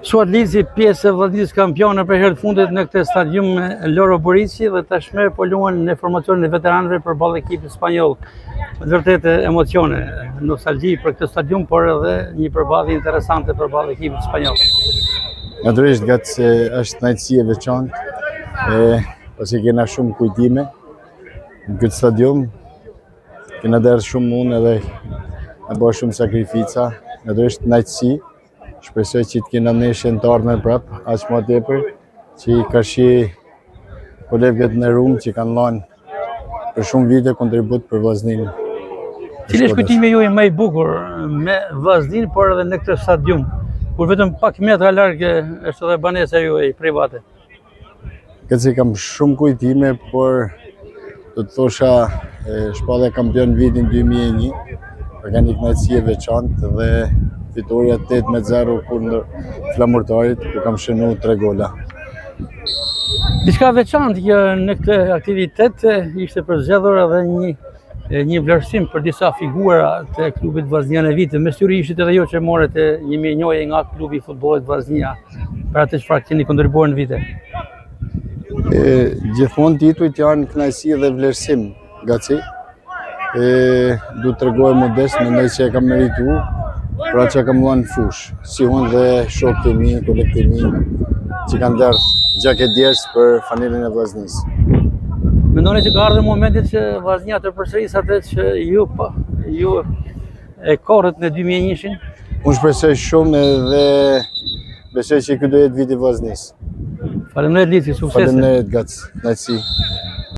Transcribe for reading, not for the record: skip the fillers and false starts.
Suat Lizi, pjesë e Vllaznisë kampione për herë të fundit në këtë stadium Loro Buriçi dhe tashmë po luan në formacionin e veteranëve përballë ekipit spanjoll. Me vërtet emocione, nostalgji për këtë stadium, por edhe një përballje interesante përballë ekipit spanjoll. Natyrisht gatë se është kënaqësi e veçantë, pasi kena shumë kujtime në këtë stadium, kena derë shumë unë edhe e bërë shumë sakrifica, natyrisht kënaqësi. Shpresoj që të kena neshë në të ardhmen prapë, aq më tepër, që ka shi kolegët në Rumë që kanë lënë për shumë vite kontribut për Vllazninë. Cili është kujtimi juaj më i bukur me Vllazninë, por edhe në këtë stadium, kur vetëm pak metra larg është edhe banesa juaj private? Këtë se kam shumë kujtime, por do të thosha Shpallja kampion vitin 2001, për ka një kënaqësi e veçantë dhe fitoria 8-0 kundër Flamurtarit, ku kam shënu 3 gola. Diçka veçantë që në këtë aktivitet ishte përzgjedhur edhe një vlerësim për disa figura të klubit Vllaznia e vitit. Me syri ishit edhe jo që morët një mirënjohje nga klubi i futbollit Vllaznia për atë çfarë keni kontribuar në vite. Gjithmonë titujt janë kënaqësi dhe vlerësim, gaci. Du të tregoj modest, mendoj që e kam merituar, pra që kam lënë fush, si unë dhe shokët e mi, kolegët e mi, që kanë derdhë gjaket djerës për fanelën e Vllaznisë. Mendoni që ka ardhur momenti që Vllaznia të përsërisë atë që ju e korrët në 2001-shin? Unë shpresoj shumë dhe besoj që ky do jetë viti i Vllaznisë. Faleminderit Lizi, suksese. Faleminderit Gac, kënaqësi.